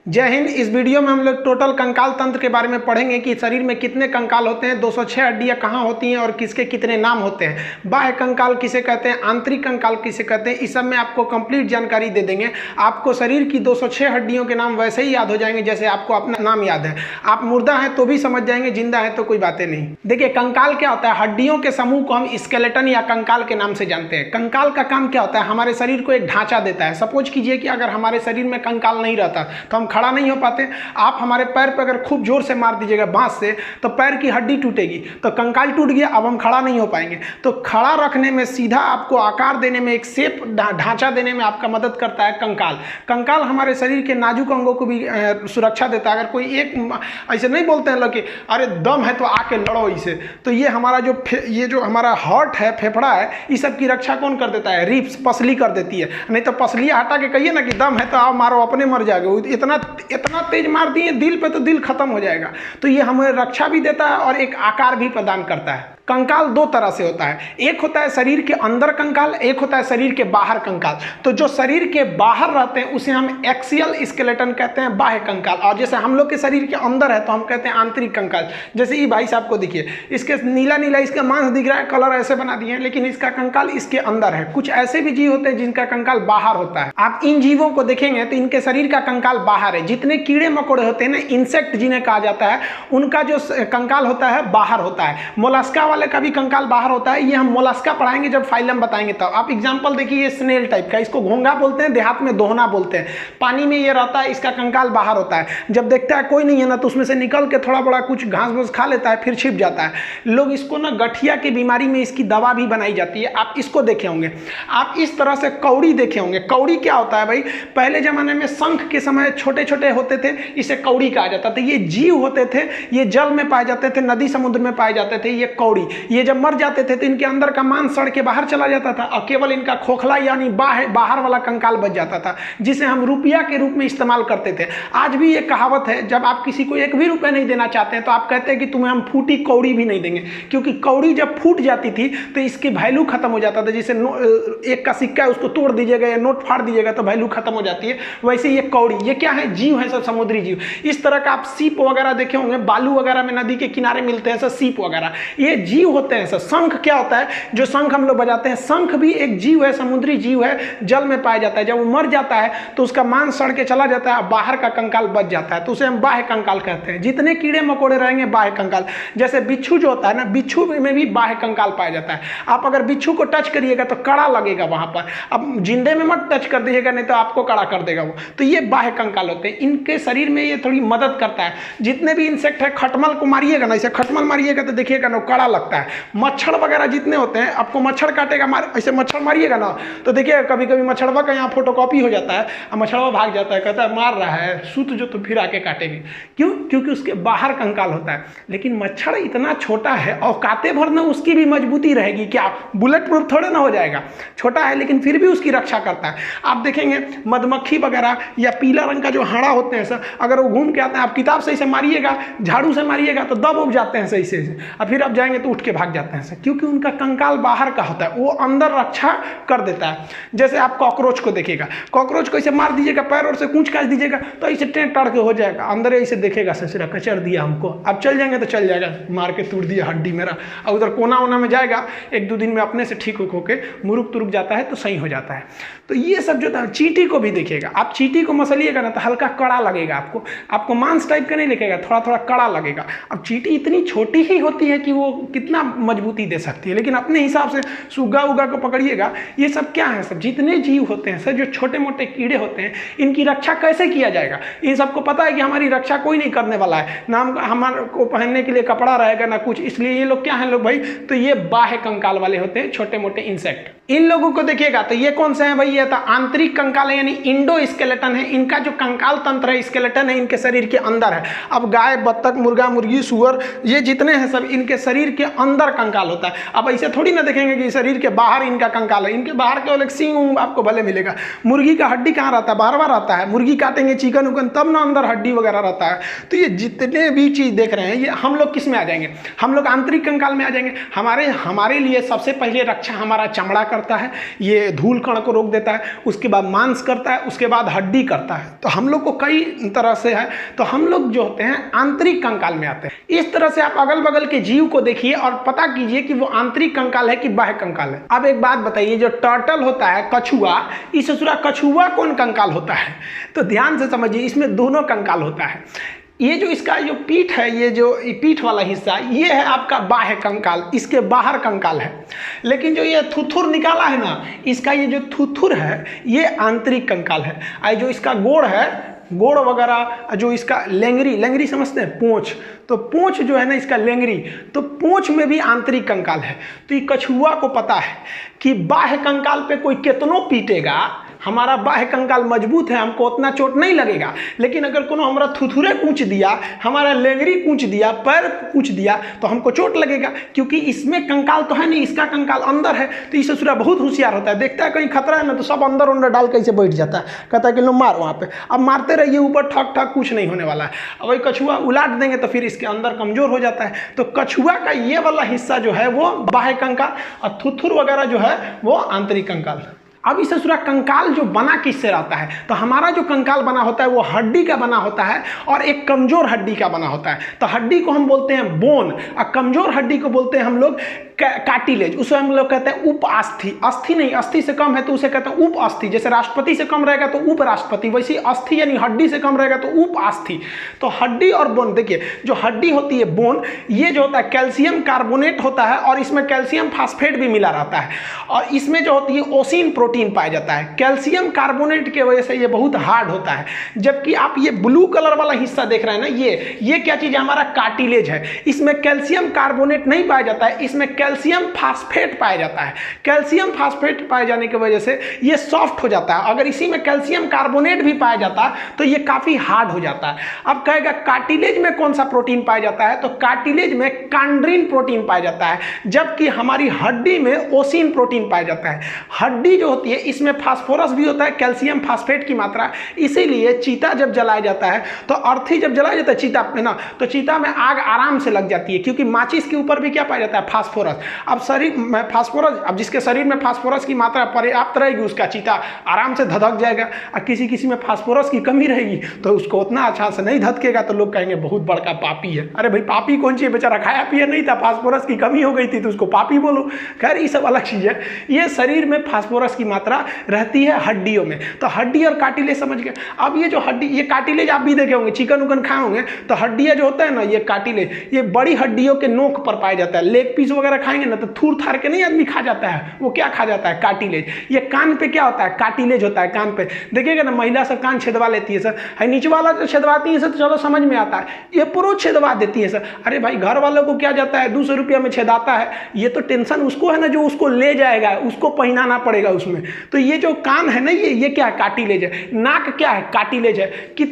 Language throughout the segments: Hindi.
जय हिंद। इस वीडियो में हम लोग टोटल कंकाल तंत्र के बारे में पढ़ेंगे कि शरीर में कितने कंकाल होते हैं, 206 हड्डियां कहाँ होती हैं और किसके कितने नाम होते हैं, बाह्य कंकाल किसे कहते हैं, आंतरिक कंकाल किसे कहते हैं। इस सब में आपको कंप्लीट जानकारी दे देंगे। आपको शरीर की 206 हड्डियों के नाम वैसे ही याद हो जाएंगे जैसे आपको अपना नाम याद है। आप मुर्दा हैं तो भी समझ जाएंगे, जिंदा है तो कोई बातें नहीं। देखिए कंकाल क्या होता है, हड्डियों के समूह को हम स्केलेटन या कंकाल के नाम से जानते हैं। कंकाल का काम क्या होता है, हमारे शरीर को एक ढांचा देता है। सपोज कीजिए कि अगर हमारे शरीर में कंकाल नहीं रहता तो हम खड़ा नहीं हो पाते। आप हमारे पैर पर अगर खूब जोर से मार दीजिएगा बांस से तो पैर की हड्डी टूटेगी, तो कंकाल टूट गया, अब हम खड़ा नहीं हो पाएंगे। तो खड़ा रखने में, सीधा आपको आकार देने में, एक शेप ढांचा देने में आपका मदद करता है कंकाल। कंकाल हमारे शरीर के नाजुक अंगों को भी सुरक्षा देता है। अगर कोई एक ऐसे नहीं बोलते हैं लोग कि अरे दम है तो आके लड़ो इसे, तो ये हमारा जो हमारा हार्ट है, फेफड़ा है, इस सब की रक्षा कौन कर देता है, रिब्स, पसली कर देती है। नहीं तो पसली हटा के कहिए ना कि दम है तो आओ मारो, अपने मर जाएगा। इतना तेज मार दिए दिल पे तो दिल खत्म हो जाएगा। तो ये हमें रक्षा भी देता है और एक आकार भी प्रदान करता है। कंकाल दो तरह से होता है, एक होता है शरीर के अंदर कंकाल, एक होता है शरीर के बाहर कंकाल। तो जो शरीर के बाहर रहते हैं उसे हम एक्सियल स्केलेटन कहते हैं, बाह्य कंकाल। और जैसे हम लोग के शरीर के अंदर है तो हम कहते हैं आंतरिक कंकाल। जैसे ये भाई साहब को देखिए, इसके नीला नीला इसका मांस दिख रहा है, कलर ऐसे बना दिए हैं, लेकिन इसका कंकाल इसके अंदर है। कुछ ऐसे भी जीव होते हैं जिनका कंकाल बाहर होता है। आप इन जीवों को देखेंगे तो इनके शरीर का कंकाल बाहर है। जितने कीड़े मकोड़े होते हैं ना, इंसेक्ट जिन्हें कहा जाता है, उनका जो कंकाल होता है बाहर होता है। मोलस्का वाले का भी कंकाल बाहर होता है। ये हम मोलस्का पढ़ाएंगे जब फाइलम बताएंगे तब। आप एग्जांपल देखिए, ये स्नेल टाइप का, इसको घोंगा बोलते हैं, देहात में दोहना बोलते हैं। पानी में ये रहता है, इसका कंकाल बाहर होता है। जब देखता है कोई नहीं है ना तो उसमें से निकल के थोड़ा बड़ा कुछ घास फूस खा लेता है, फिर छिप जाता है। लोग इसको ना गठिया की बीमारी में इसकी दवा भी बनाई जाती है। आप इसको देखे होंगे। आप इस तरह से कौड़ी देखे होंगे। कौड़ी क्या होता है भाई, पहले जमाने में शंख के समय छोटे छोटे होते थे, इसे कौड़ी कहा जाता था। ये जीव होते थे, ये जल में पाए जाते थे, नदी समुद्र में पाए जाते थे। ये कौड़ी, ये जब मर जाते थे तो इनके अंदर का मांस सड़ के बाहर चला जाता था और केवल इनका खोखला यानी बाहर वाला कंकाल बच जाता था, जिसे हम रुपया के रूप में इस्तेमाल करते थे। आज भी ये कहावत है, जब आप किसी को एक भी रुपया नहीं देना चाहते हैं तो आप कहते हैं कि तुम्हें हम फूटी कौड़ी भी नहीं देंगे, क्योंकि कौड़ी जब फूट जाती थी तो इसकी वैल्यू खत्म हो जाता था। जैसे एक का सिक्का है, उसको तोड़ दीजिएगा या नोट फाड़ दीजिएगा तो वैल्यू खत्म हो जाती है। वैसे ये कौड़ी, ये क्या है, जीव है, सब समुद्री जीव। इस तरह का आप सीप वगैरह देखे होंगे, बालू वगैरह में नदी के किनारे मिलते हैं, सब सीप वगैरह, ये जीव होते हैं। सब शंख क्या होता है, जो शंख हम लोग बजाते हैं, शंख भी एक जीव है, समुद्री जीव है, जल में पाया जाता है। जब वो मर जाता है तो उसका मांस सड़ के चला जाता है, बाहर का कंकाल बच जाता है, तो उसे हम बाह्य कंकाल कहते हैं। जितने कीड़े मकोड़े रहेंगे बाह्य कंकाल। जैसे बिच्छू जो होता है ना, बिच्छू में भी बाह्य कंकाल पाया जाता है। आप अगर बिच्छू को टच करिएगा तो कड़ा लगेगा वहां पर। अब जिंदे में मत टच कर दीजिएगा, नहीं तो आपको कड़ा कर देगा वो। तो ये बाह्य कंकाल होते हैं। इनके शरीर में ये थोड़ी मदद करता है। जितने भी इंसेक्ट है, खटमल को मारिएगा ना, इसे खटमल मारिएगा तो देखिएगा ना कड़ा लगता है। मच्छर वगैरह जितने होते हैं, आपको मच्छर काटेगा, ऐसे मच्छर मारिएगा ना तो देखिए कभी कभी मच्छरवा का यहाँ फोटोकॉपी हो जाता है और मच्छरवा भाग जाता है, कहता है मार रहा है, सूत जो तो फिर आके काटेगी। क्यों? क्योंकि उसके बाहर कंकाल होता है। लेकिन मच्छर इतना छोटा है, औकाते भर ना उसकी भी मजबूती रहेगी, क्या बुलेट प्रूफ थोड़े ना हो जाएगा। छोटा है लेकिन फिर भी उसकी रक्षा करता है। आप देखेंगे मधुमक्खी वगैरह या पीला रंग का जो हाड़ा होते हैं सर, अगर वो घूम के आते हैं, आप किताब से इसे मारिएगा, झाड़ू से मारिएगा तो दब उब जाते हैं सही से, और फिर आप जाएंगे तो उठ के भाग जाते हैं सर, क्योंकि उनका कंकाल बाहर का होता है, वो अंदर रक्षा कर देता है। जैसे आप कॉकरोच को देखिएगा, कॉकरोच को ऐसे मार दीजिएगा, पैर और से कूच काच दीजिएगा तो ऐसे टें टड़ के हो जाएगा, अंदर ऐसे देखेगा ससुरा कचर दिया हमको, अब चल जाएंगे तो चल जाएगा, मार के तोड़ दिया हड्डी मेरा, और उधर कोना वोना में जाएगा, एक दो दिन में अपने से ठीक होके मुरुक तुरुक जाता है तो सही हो जाता है। तो ये सब जो था, चींटी को भी देखिएगा, आप चींटी को मसलिएगा ना तो हल्का कड़ा लगेगा, आपको मांस टाइप का नहीं लिखेगा, थोड़ा थोड़ा कड़ा लगेगा। अब चींटी इतनी छोटी ही होती है कि वो कितना मजबूती दे सकती है, लेकिन अपने हिसाब से सुग्गा उगा को पकड़िएगा। ये सब क्या है, सब जितने जीव होते हैं सर, जो छोटे मोटे कीड़े होते हैं, इनकी रक्षा कैसे किया जाएगा। इन सबको पता है कि हमारी रक्षा कोई नहीं करने वाला है, ना हमारे को पहनने के लिए कपड़ा रहेगा ना कुछ, इसलिए ये लोग क्या है लोग भाई, तो ये बाह्य कंकाल वाले होते हैं, छोटे मोटे इंसेक्ट। इन लोगों को देखिएगा तो ये कौन से हैं भाई, ये तो आंतरिक कंकाल है, यानी इंडो स्केलेटन है। इनका जो कंकाल तंत्र है, स्केलेटन है, इनके शरीर के अंदर है। अब गाय, बत्तख, मुर्गा, मुर्गी, सुअर, ये जितने हैं सब इनके शरीर के अंदर कंकाल होता है। अब ऐसे थोड़ी ना देखेंगे कि शरीर के बाहर इनका कंकाल है, इनके बाहर केवल एक सींग आपको भले मिलेगा। मुर्गी का हड्डी कहाँ रहता है, बार बार रहता है। मुर्गी काटेंगे चिकन उकन तब ना अंदर हड्डी वगैरह रहता है। तो ये जितने भी चीज देख रहे हैं, ये हम लोग किस में आ जाएंगे, हम लोग आंतरिक कंकाल में आ जाएंगे। हमारे लिए सबसे पहले रक्षा हमारा चमड़ा करता है, ये धूल कण को रोक देता है, उसके बाद मांस करता है, उसके बाद हड्डी करता है। तो हम लोग को कई तरह से है, तो हम लोग जो होते हैं आंतरिक कंकाल में आते हैं। इस तरह से आप अगल बगल के जीव को देखिए और पता कीजिए कि वो आंतरिक कंकाल है कि बाह्य कंकाल है। अब एक बात बताइए, जो टर्टल होता है, कछुआ, इस कछुआ कौन कंकाल होता है? तो ध्यान से समझिए, इसमें दोनों कंकाल होता है। ये जो इसका जो पीठ है, ये जो पीठ वाला हिस्सा, ये है आपका बाह्य कंकाल, इसके बाहर कंकाल है। लेकिन जो ये थुथुर निकाला है ना, इसका ये जो थुथुर है ये आंतरिक कंकाल है। और जो इसका गोड़ है, गोड़ वगैरह, जो इसका लेंगरी, लेंगरी समझते हैं, पूंछ, तो पूंछ जो है ना इसका लेंगरी, तो पूंछ में भी आंतरिक कंकाल है। तो ये कछुआ को पता है कि बाह्य कंकाल पे कोई कितनों पीटेगा, हमारा बाह्य कंकाल मजबूत है, हमको उतना चोट नहीं लगेगा। लेकिन अगर कोनो हमारा थुथुरे कूच दिया, हमारा लेंगरी कूच दिया, पैर कूच दिया, तो हमको चोट लगेगा, क्योंकि इसमें कंकाल तो है नहीं, इसका कंकाल अंदर है। तो इस ससुरा बहुत होशियार होता है, देखता है कहीं खतरा है ना तो सब अंदर अंदर डाल के इसे बैठ जाता है, कहता है कि लो मार वहाँ पे। अब मारते रहिए ऊपर, ठक ठक, कुछ नहीं होने वाला है। अब वही कछुआ उलाट देंगे तो फिर इसके अंदर कमजोर हो जाता है। तो कछुआ का ये वाला हिस्सा जो है वो बाह्य कंकाल, और थुथुर वगैरह जो है वो आंतरिक कंकाल। अब इस ससुरा कंकाल जो बना किससे रहता है? तो हमारा जो कंकाल बना होता है वो हड्डी का बना होता है, और एक कमजोर हड्डी का बना होता है। तो हड्डी को हम बोलते हैं बोन, और कमजोर हड्डी को बोलते हैं हम लोग कार्टिलेज। उसे हम लोग कहते हैं उप अस्थि। अस्थि नहीं, अस्थि से कम है तो उसे कहते हैं उप अस्थि। जैसे राष्ट्रपति से कम रहेगा तो उप राष्ट्रपति, वैसे अस्थि यानी हड्डी से कम रहेगा तो उप अस्थि। तो हड्डी और बोन, देखिए जो हड्डी होती है बोन, ये जो होता है कैल्शियम कार्बोनेट होता है, और इसमें कैल्शियम फास्फेट भी मिला रहता है, और इसमें जो होती है ओसिन प्रोटीन पाया जाता है। कैल्शियम कार्बोनेट की वजह से ये बहुत हार्ड होता है। जबकि आप ये ब्लू कलर वाला हिस्सा देख रहे हैं ना, ये क्या चीज है? हमारा कार्टिलेज है। इसमें कैल्शियम कार्बोनेट नहीं पाया जाता है, इसमें कैल्शियम फास्फेट पाया जाता है। कैल्शियम फास्फेट पाए जाने की वजह से ये सॉफ्ट हो जाता है। अगर इसी में कैल्शियम कार्बोनेट भी पाया जाता तो ये काफी हार्ड हो जाता है। अब कहेगा कार्टिलेज में कौन सा प्रोटीन पाया जाता है? तो कार्टिलेज में कांड्रिन प्रोटीन पाया जाता है, जबकि हमारी हड्डी में ओसिन प्रोटीन पाया जाता है। हड्डी जो होती है इसमें फास्फोरस भी होता है, कैल्शियम फास्फेट की मात्रा। इसीलिए चीता जब जलाया जाता है, तो अर्थी जब जलाया जाता है चीता पे ना, तो चीता में आग आराम से लग जाती है, क्योंकि माचिस के ऊपर भी क्या पाया जाता है? फास्फोरस। अब शरीर में फास्फोरस, अब जिसके शरीर में फास्फोरस की मात्रा पर्याप्त रहेगी उसका चीता आराम से धधक जाएगा, और किसी में फास्फोरस की कमी रहेगी तो उसको उतना अच्छा से नहीं धधकेगा, तो लोग कहेंगे बहुत बड़का पापी है। अरे भाई पापी कौन सी, बेचारा खाया पिया नहीं था, फास्फोरस की कमी हो गई थी तो उसको पापी बोलो। खैर ये सब अलग चीज है। ये शरीर में फास्फोरस की मात्रा रहती है हड्डियों में। तो हड्डी और कार्टिलेज समझ गए। अब ये जो हड्डी, ये कार्टिलेज आप भी देखे होंगे, चिकन उकन खाए होंगे, तो हड्डियां जो होता है ना, ये कार्टिलेज, ये बड़ी हड्डियों के नोक पर पाया जाता है। लेग पीस वगैरह खाएंगे ना तो थूर थार के नहीं आदमी खा जाता है, वो क्या खा जाता है? कार्टिलेज। ये कान पे क्या होता है? कार्टिलेज होता है कान पे। देखिएगा ना महिला सब कान छेदवा लेती है सर, है नीचे वाला जो छेदवाती है सर तो चलो समझ में आता है, ये पूरा छेदवा देती है सर। अरे भाई घर वालों को क्या जाता है, 200 रुपया में छेदाता है, ये तो टेंशन उसको है ना जो उसको ले जाएगा, उसको पहनाना पड़ेगा उसमें। तो ये जो कान है ना, ये क्या है? कार्टिलेज है। नाक क्या है? कार्टिलेज है। कि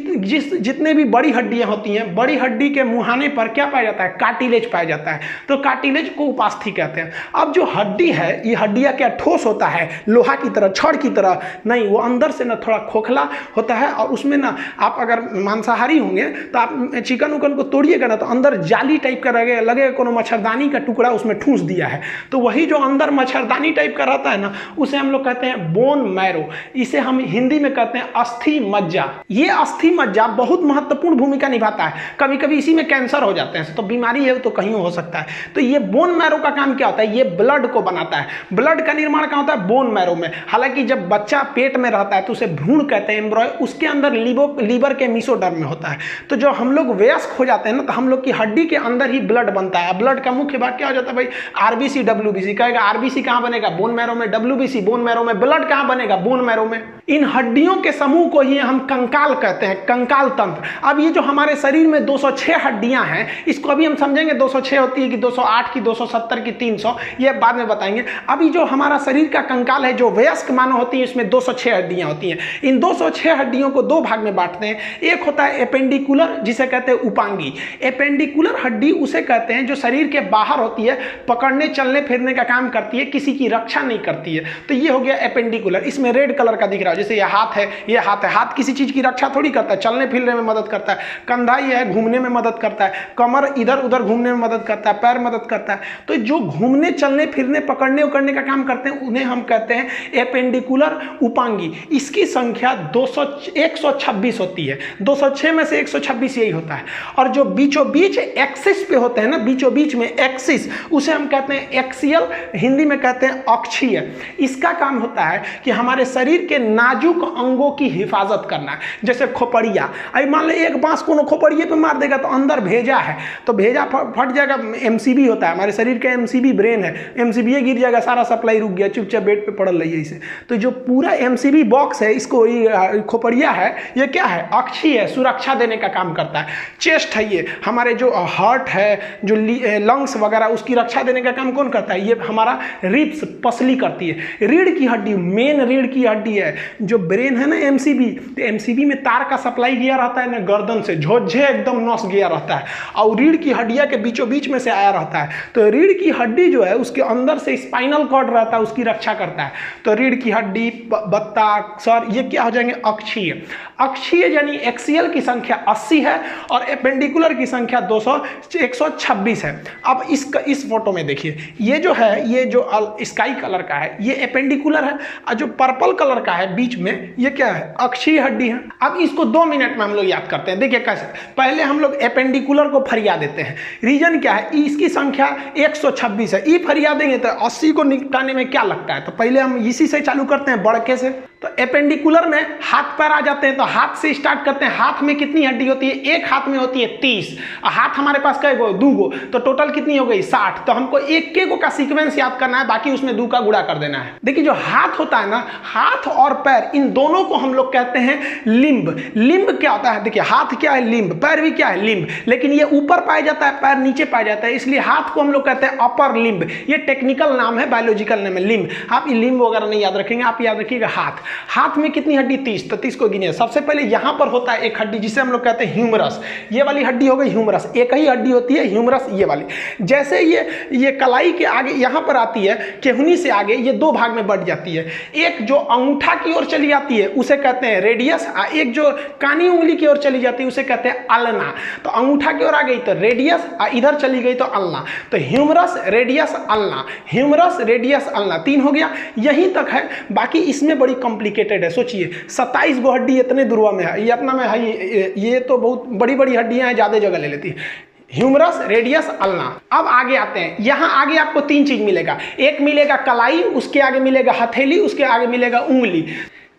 जितने भी बड़ी हड्डियां होती हैं, बड़ी हड्डी के मुहाने पर क्या पाया जाता है? कार्टिलेज पाया जाता है। तो कार्टिलेज को उपास्थि कहते हैं। अब जो हड्डी है, ये हड्डियां क्या ठोस होता है, लोहा की तरह, छड़ की तरह नहीं, वो अंदर से ना थोड़ा खोखला होता है, और उसमें ना आप अगर मांसाहारी होंगे तो आप चिकन उकन को तोड़िएगा ना तो अंदर जाली टाइप का लगेगा कोनो मच्छरदानी का टुकड़ा उसमें ठूस दिया है। तो वही जो अंदर मच्छरदानी टाइप का रहता है ना, उसे हम लोग कहते हैं बोन मैरो। इसे हम हिंदी में कहते हैं अस्थि मज्जा। ये अस्थि मज्जा बहुत महत्वपूर्ण भूमिका निभाता है। कभी कभी इसी में कैंसर हो जाते हैं, तो बीमारी है तो कहीं हो सकता है। तो ये बोन मैरो का काम क्या होता है? ये ब्लड को बनाता है। ब्लड का निर्माण कहाँ होता है? बोन मैरो में। हालांकि जब बच्चा पेट में रहता है तो उसे भ्रूण कहते हैं, एम्ब्रॉय, उसके अंदर लीवर के मीसोडर्म में होता है। तो जो हम लोग वयस्क हो जाते हैं ना, तो हम लोग की हड्डी के अंदर ही ब्लड बनता है। ब्लड का मुख्य भाग क्या हो जाता है भाई? RBC, WBC. कहेगा आरबीसी कहाँ बनेगा? बोन मैरो में। डब्ल्यूबीसी बोन मैरो में। ब्लड कहाँ बनेगा? बोन मैरो में। इन हड्डियों के समूह को ही हम कंकाल कहते हैं, कंकाल तंत्र। अब ये जो हमारे शरीर में 206 हड्डियां हैं, इसको अभी हम समझेंगे 206 होती है कि 208 की, 270 की, 300, ये बाद में बताएंगे। अभी जो हमारा शरीर का कंकाल है, जो वयस्क मानव होती है, इसमें 206 हड्डियां होती हैं। इन 206 हड्डियों को दो भाग में बांटते हैं। एक होता है एपेंडिकुलर, जिसे कहते हैं उपांगी। एपेंडिकुलर हड्डी उसे कहते हैं जो शरीर के बाहर होती है, पकड़ने चलने फिरने का काम करती है, किसी की रक्षा नहीं करती है। तो ये हो गया गया एपेंडिकुलर, इसमें रेड कलर का दिख रहा है, जैसे ये हाथ है, ये हाथ है, हाथ किसी चीज की रक्षा थोड़ी करता है, चलने फिरने में मदद करता है। कंधा ये है, घूमने में मदद करता है। कमर इधर उधर घूमने में मदद करता है, पैर मदद करता है। तो जो घूमने चलने फिरने पकड़ने उकड़ने का काम करते हैं उन्हें हम कहते हैं एपेंडिकुलर उपांगी। इसकी संख्या 126 होती है, 206 में से 126 यही होता है। और जो बीचों बीच एक्सिस पे होते हैं ना, बीचों बीच में एक्सिस, उसे हम कहते हैं एक्सियल, हिंदी में कहते हैं अक्षीय। इसका काम होता है कि हमारे शरीर के नाजुक अंगों की हिफाजत करना। जैसे खोपड़िया, अभी मान लो एक बांस को खोपड़िए पे मार देगा तो अंदर भेजा है तो भेजा फट जाएगा। एमसीबी होता है, हमारे शरीर का एमसीबी ब्रेन है, एमसीबी गिर जाएगा, सारा सप्लाई रुक गया, चुपचाप बेड पे पड़ल रही है इसे। तो जो पूरा एमसीबी बॉक्स है, इसको खोपड़िया है, ये क्या है, अक्षीय है, सुरक्षा देने का काम करता है। चेस्ट है, ये हमारे जो हार्ट है, जो लंग्स वगैरह, उसकी रक्षा देने का काम कौन करता है, ये हमारा रिब्स, पसली करती है। रीढ़ की हड्डी, मेन रीढ़ की हड्डी है। जो ब्रेन है ना एमसीबी, तो एमसीबी में तार का सप्लाई गया रहता है ना, गर्दन से झोझे एकदम नस गया रहता है, और रीढ़ की हड्डियां के बीचों बीच में से आया रहता है। तो रीढ़ की हड्डी जो है उसके अंदर से स्पाइनल कॉर्ड रहता है, उसकी रक्षा करता है। तो रीढ़ की हड्डी, बत्ता, सर, ये क्या हो जाएंगे, अक्षीय। अक्षीय यानी एक्सियल की संख्या 80 है और एपेंडिकुलर की संख्या 126 है। अब इस फोटो में देखिए, ये जो है, ये जो स्काई कलर का है ये एपेंडिकुलर है, और जो पर्पल कलर का है बीच में, ये क्या है, अक्षीय हड्डी है। अब इसको 2 मिनट में हम लोग याद करते हैं। देखिए कैसे, पहले हम लोग एपेंडिकुलर को फरिया देते हैं। रीजन क्या है, इसकी संख्या 126 है। ई फरिया देंगे तो 80 को निपटाने में क्या लगता है, तो पहले हम इसी से चालू करते हैं, बड़के से। तो एपेंडिकुलर में हाथ पैर आ जाते हैं, तो हाथ से स्टार्ट करते हैं। हाथ में कितनी हड्डी होती है, एक हाथ में होती है 30, और हाथ हमारे पास कई गो, 2 गो, तो टोटल कितनी हो गई, 60। तो हमको एक के गो का सीक्वेंस याद करना है, बाकी उसमें 2 का गुणा कर देना है। देखिए जो हाथ होता है ना, हाथ और पैर, इन दोनों को हम लोग कहते हैं लिम्ब। लिम्ब क्या होता है, देखिए हाथ क्या है, लिम्ब, पैर भी क्या है, लिम्ब, लेकिन ये ऊपर पाया जाता है, पैर नीचे पाया जाता है, इसलिए हाथ को हम लोग कहते हैं अपर लिम्ब। ये टेक्निकल नाम है, बायोलॉजिकल नाम है लिम्ब। आप ये लिम्ब वगैरह नहीं याद रखेंगे, आप याद रखिएगा हाथ। हाथ में कितनी हड्डी, 30, तो 30 को गिनिए। सबसे पहले यहां पर होता है एक हड्डी जिसे हम लोग कहते हैं ह्यूमरस। ये वाली हड्डी हो गई ह्यूमरस, एक ही हड्डी होती है ह्यूमरस, ये वाली। जैसे ये कलाई के आगे यहां पर आती है, केहनी से आगे ये 2 भाग में बढ़ जाती है। एक जो अंगूठा की ओर चली जाती है उसे कहते हैं रेडियस, और एक जो कानी उंगली की ओर चली जाती है उसे कहते हैं अल्ना। तो अंगूठा की ओर आ गई तो रेडियस, और इधर चली गई तो अल्ना। तो humerus, radius, ulna, humerus, radius, ulna, 3 हो गया। यहीं तक है, बाकी इसमें बड़ी कॉम्प्लिकेटेड है। सोचिए 27 गो हड्डी इतने दुर्वा में है, ये अपना में है, ये तो बहुत बड़ी बड़ी हड्डियां हैं, ज्यादा जगह ले लेती है। Humerus, radius, ulna. अब आगे आते हैं, यहां आगे आपको 3 चीज मिलेगा। एक मिलेगा कलाई, उसके आगे मिलेगा हथेली, उसके आगे मिलेगा उंगली।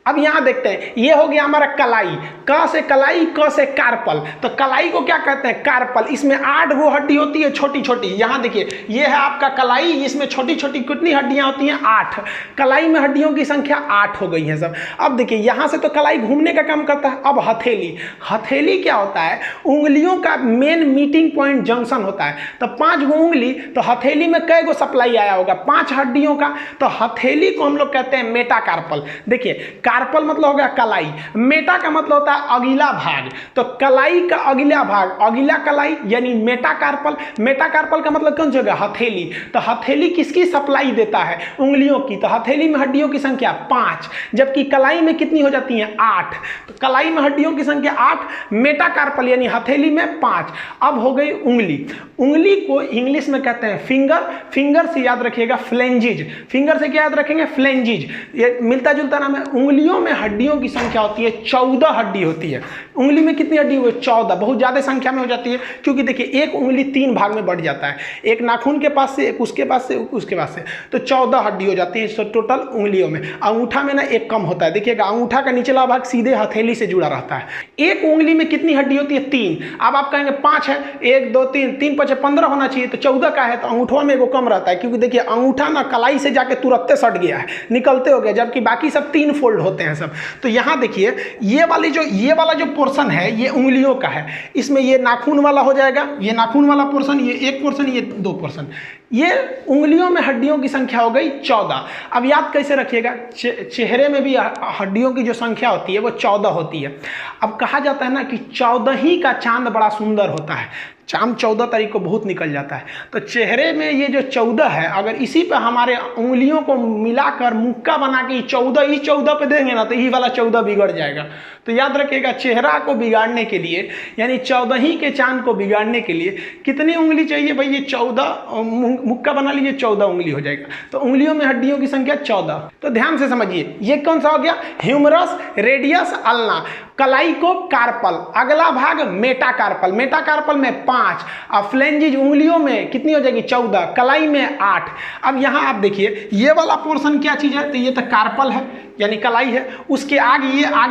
अब यहां देखते हैं, ये हो गया हमारा कलाई, क से कलाई, क से कार्पल। तो कलाई को क्या कहते हैं, कार्पल। इसमें 8 गो हड्डी होती है, छोटी छोटी। यहां देखिए, ये है आपका कलाई, इसमें छोटी छोटी कितनी हड्डियां होती हैं, 8। कलाई में हड्डियों की संख्या 8 हो गई है सब। अब देखिए, यहां से तो कलाई घूमने का काम करता है। अब हथेली, हथेली क्या होता है, उंगलियों का मेन मीटिंग पॉइंट जंक्शन होता है। तो 5 गो उंगली, तो हथेली में कई गो सप्लाई आया होगा, 5 हड्डियों का। तो हथेली को हम लोग कहते हैं मेटाकार्पल। देखिए, कार्पल मतलब हो गया कलाई, मेटा का मतलब होता है अगला भाग। तो कलाई का अगला भाग, अगला कलाई यानी मेटाकार्पल। मेटाकार्पल का मतलब कौन सी होगा, हथेली। तो हथेली किसकी सप्लाई देता है, उंगलियों की। तो हथेली में हड्डियों की संख्या 5, जबकि कलाई में कितनी हो जाती है, 8। तो कलाई में हड्डियों की संख्या 8, मेटाकार्पल यानी हथेली में 5। अब हो गई उंगली। उंगली को इंग्लिश में कहते हैं फिंगर। फिंगर से याद रखिएगा फ्लेंजिज। फिंगर से क्या याद रखेंगे, फ्लेंजिज। ये मिलता जुलता नाम है। उंगलियों में हड्डियों की संख्या होती है 14 हड्डी होती है। उंगली में कितनी हड्डी हुई, 14। बहुत ज्यादा संख्या में हो जाती है, क्योंकि देखिए एक उंगली 3 भाग में बढ़ जाता है, एक नाखून के पास से, एक उसके पास से, उसके पास से। तो 14 हड्डी हो जाती है टोटल उंगलियों में। अंगूठा में ना एक कम होता है। देखिएगा, अंगूठा का निचला भाग सीधे हथेली से जुड़ा रहता है। एक उंगली में कितनी हड्डी होती है, 3। अब आप कहेंगे 5 है, 1 2 3 3 5 15 होना चाहिए, तो 14 का है, तो अंगूठा में एगो कम रहता है। क्योंकि देखिए अंगूठा ना कलाई से जाके तुरंत सट गया है, निकलते हो गया, जबकि बाकी सब 3 फोल्ड होते हैं सब। तो यहां देखिए, ये वाला जो पोर्शन है ये उंगलियों का है। इसमें ये नाखून वाला हो जाएगा, ये नाखून वाला पोर्शन, ये एक पोर्शन, ये 2 पोर्शन। ये उंगलियों में हड्डियों की संख्या हो गई 14। अब याद कैसे रखिएगा, चेहरे में भी हड्डियों की जो संख्या होती है वो 14 होती है। अब कहा जाता है ना कि 14 ही का चांद बड़ा सुंदर होता है। चाम 14 तारीख को बहुत निकल जाता है। तो चेहरे में ये जो 14 है, अगर इसी पे हमारे उंगलियों को मिलाकर मुक्का बना के 14 पे देंगे ना, तो ये वाला 14 बिगड़ जाएगा। तो याद रखिएगा, चेहरा को बिगाड़ने के लिए यानी 14 ही के चांद को बिगाड़ने के लिए कितनी उंगली चाहिए भाई? ये 14 मुक्का बना लीजिए, 14 उंगली हो जाएगा। तो उंगलियों में हड्डियों की संख्या 14। तो ध्यान से समझिए, ये कौन सा हो गया? Humerus, radius, ulna. कलाई को कार्पल, अगला भाग मेटाकार्पल, मेटाकार्पल में 5, और फ्लेंजिज उंगलियों में कितनी हो जाएगी? 14, कलाई में 8। अब यहाँ आप देखिए, ये वाला पोर्शन क्या चीज है? तो ये तो कार्पल है यानी कलाई है। उसके आगे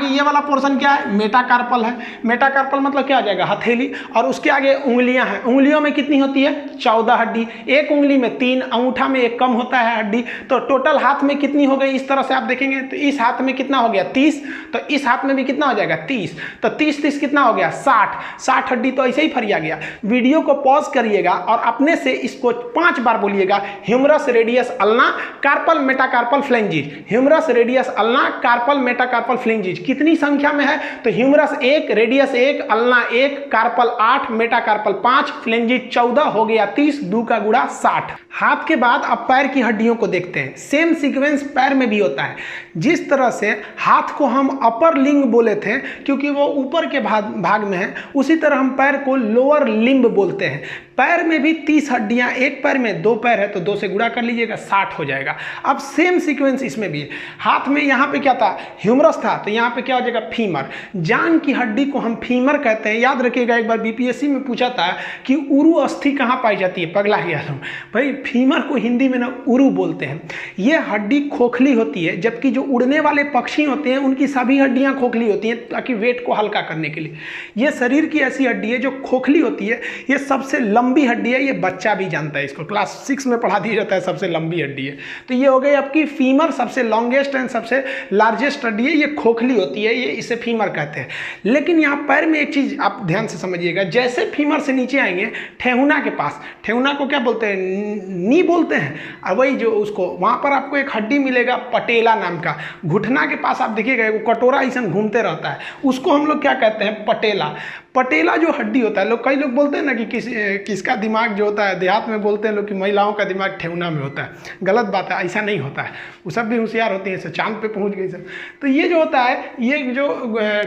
ये वाला पोर्शन क्या है? मेटाकार्पल है। मेटाकार्पल मतलब क्या हो जाएगा? हथेली। और उसके आगे उंगलियां हैं। उंगलियों में कितनी होती है? 14 हड्डी। एक उंगली में 3, अंगूठा में 1 कम होता है हड्डी। तो टोटल हाथ में कितनी हो गई? इस तरह से आप देखेंगे तो इस हाथ में कितना हो गया? 30। तो इस हाथ में भी कितना हो जाएगा? 30। तो 30 कितना हो गया? 60 हड्डी तो ऐसे ही फरिया गया। वीडियो को पॉज करिएगा और अपने से इसको 5 बार बोलिएगा। Humerus, radius, ulna, carpal, metacarpal, phalanges. Humerus, radius, ulna, carpal, metacarpal, phalanges. कितनी संख्या में है? तो humerus 1, radius 1, ulna 1, carpal 8, metacarpal 5, phalanges 14, हो गया 30, 2 का गुणा 60। हाथ के बाद अब पैर की हड्डियों को देखते हैं। सेम सीक्वेंस पैर में भी होता है। जिस तरह से हाथ को हम अपर लिंग बोले थे क्योंकि वो ऊपर के भाग में है, उसी तरह हम पैर को लोअर लिम्ब बोलते हैं। पैर में भी 30 हड्डियां, एक पैर में 2 पैर है तो 2 से गुणा कर लीजिएगा, 60 हो जाएगा। अब सेम सीक्वेंस इसमें भी है। हाथ में यहाँ पे क्या था? ह्यूमरस था, तो यहाँ पे क्या हो जाएगा? फीमर। जांग की हड्डी को हम फीमर कहते हैं। याद रखिएगा, एक बार बीपीएससी में पूछा था कि उरु अस्थि कहाँ पाई जाती है? पगला गया तुम भाई, फीमर को हिंदी में ना उरु बोलते हैं। ये हड्डी खोखली होती है, जबकि जो उड़ने वाले पक्षी होते हैं उनकी सभी हड्डियां खोखली होती हैं ताकि वेट को हल्का करने के लिए। ये शरीर की ऐसी हड्डी है जो खोखली होती है। ये सबसे लंबी हड्डी है, ये बच्चा भी जानता है, इसको क्लास 6 में पढ़ा दिया जाता है, सबसे लंबी हड्डी है। तो ये हो गई आपकी फीमर, सबसे लॉन्गेस्ट एंड सबसे लार्जेस्ट हड्डी है। ये खोखली होती है, ये इसे फीमर कहते हैं। लेकिन यहाँ पैर में एक चीज आप ध्यान से समझिएगा, जैसे फीमर से नीचे आएंगे ठेहुना के पास, ठेहुना को क्या बोलते हैं? नी बोलते हैं। और वही जो उसको वहां पर आपको एक हड्डी मिलेगा पटेला नाम का। घुटना के पास आप देखिएगा वो कटोरा ऐसा घूमते रहता है, उसको हम लोग क्या कहते हैं? पटेला। पटेला जो हड्डी होता है, कई लोग बोलते हैं ना कि किसका दिमाग जो होता है, देहात में बोलते हैं लोग कि महिलाओं का दिमाग ठेहुना में होता है। गलत बात है, ऐसा नहीं होता है। वो सब भी होशियार होती हैं, चांद पे पहुंच गई सब। तो ये जो होता है, ये जो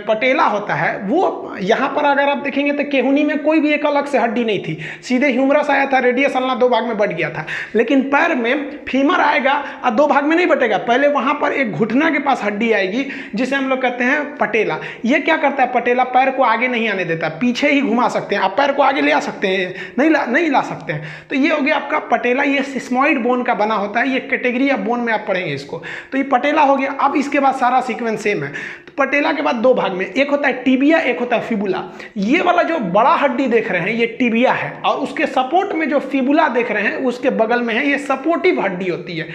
पटेला होता है, वो यहाँ पर अगर आप देखेंगे तो केहुनी में कोई भी एक अलग से हड्डी नहीं थी, सीधे ह्यूमरस आया था, रेडियस अल्ना 2 भाग में बट गया था। लेकिन पैर में फीमर आएगा और 2 भाग में नहीं बटेगा। पहले वहाँ पर एक घुटना के पास हड्डी आएगी जिसे हम लोग कहते हैं पटेला। ये क्या करता है? पटेला पैर को आगे नहीं आने देता, पीछे ही घुमा सकते हैं। आप पैर को आगे ले आ सकते हैं, नहीं ला सकते हैं। तो ये हो गया आपका पटेला। ये सिस्मॉइड बोन का बना होता है, ये कैटेगरी ऑफ बोन में आप पढ़ेंगे इसको। तो ये पटेला हो गया। अब इसके बाद सारा सीक्वेंस सेम है। तो पटेला के बाद 2 भाग में, एक होता है टिबिया, एक होता है फिबुला। ये वाला जो बड़ा हड्डी देख रहे हैं ये टिबिया है, और उसके सपोर्ट में जो फिबुला देख रहे हैं उसके बगल में है, ये सपोर्टिव हड्डी होती है।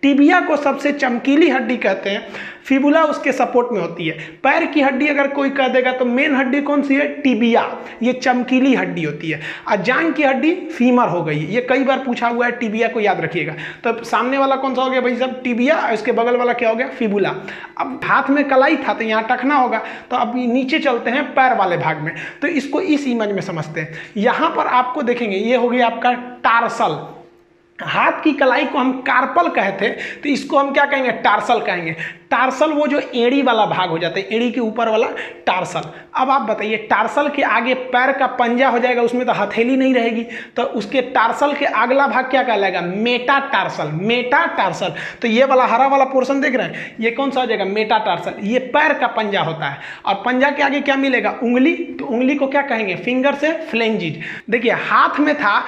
टिबिया को सबसे चमकीली हड्डी कहते हैं, फिबुला उसके सपोर्ट में होती है। पैर की हड्डी अगर कोई कह देगा तो मेन हड्डी कौन सी है? टिबिया, ये चमकीली हड्डी होती है। और जांग की हड्डी फीमर हो गई। ये कई बार पूछा हुआ है, टिबिया को याद रखिएगा। तो सामने वाला कौन सा हो गया भाई साहब? टिबिया, और इसके बगल वाला क्या हो गया? फिबुला। अब हाथ में कलाई था तो यहाँ टखना होगा, तो अब नीचे चलते हैं पैर वाले भाग में। तो इसको इस इमेज में समझते हैं। यहाँ पर आपको देखेंगे ये हो गया आपका टार्सल। हाथ की कलाई को हम कार्पल कहते हैं, तो इसको हम क्या कहेंगे? टार्सल कहेंगे। टार्सल वो जो एड़ी वाला भाग हो जाता है, एड़ी के ऊपर वाला टार्सल। अब आप बताइए, टार्सल के आगे पैर का पंजा हो जाएगा, उसमें तो हथेली नहीं रहेगी, तो उसके टार्सल के अगला भाग क्या कहलाएगा? मेटाटार्सल। मेटाटार्सल। तो ये वाला हरा वाला पोर्शन देख रहे हैं, ये कौन सा हो जाएगा? मेटाटार्सल। ये पैर का पंजा होता है, और पंजा के आगे क्या मिलेगा? उंगली। तो उंगली को क्या कहेंगे? फिंगर से फ्लेंजिज। देखिए हाथ में था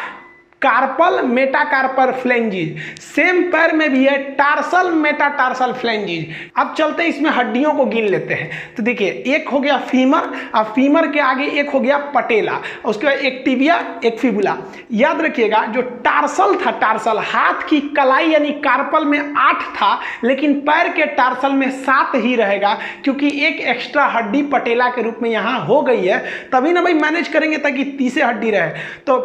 कार्पल, मेटाकार्पल, फ्लेंजिज। सेम पैर में भी है टार्सल, मेटाटार्सल, फ्लेंजिज। अब चलते हैं इसमें हड्डियों को गिन लेते हैं। तो देखिए, एक हो गया फीमर, और फीमर के आगे एक हो गया पटेला, उसके बाद एक टिबिया, एक फिबुला। याद रखिएगा, जो टार्सल था, टार्सल हाथ की कलाई यानी कार्पल में 8 था, लेकिन पैर के टार्सल में 7 ही रहेगा, क्योंकि एक एक्स्ट्रा हड्डी पटेला के रूप में यहाँ हो गई है। तभी ना भाई मैनेज करेंगे ताकि 30 हड्डी रहे। तो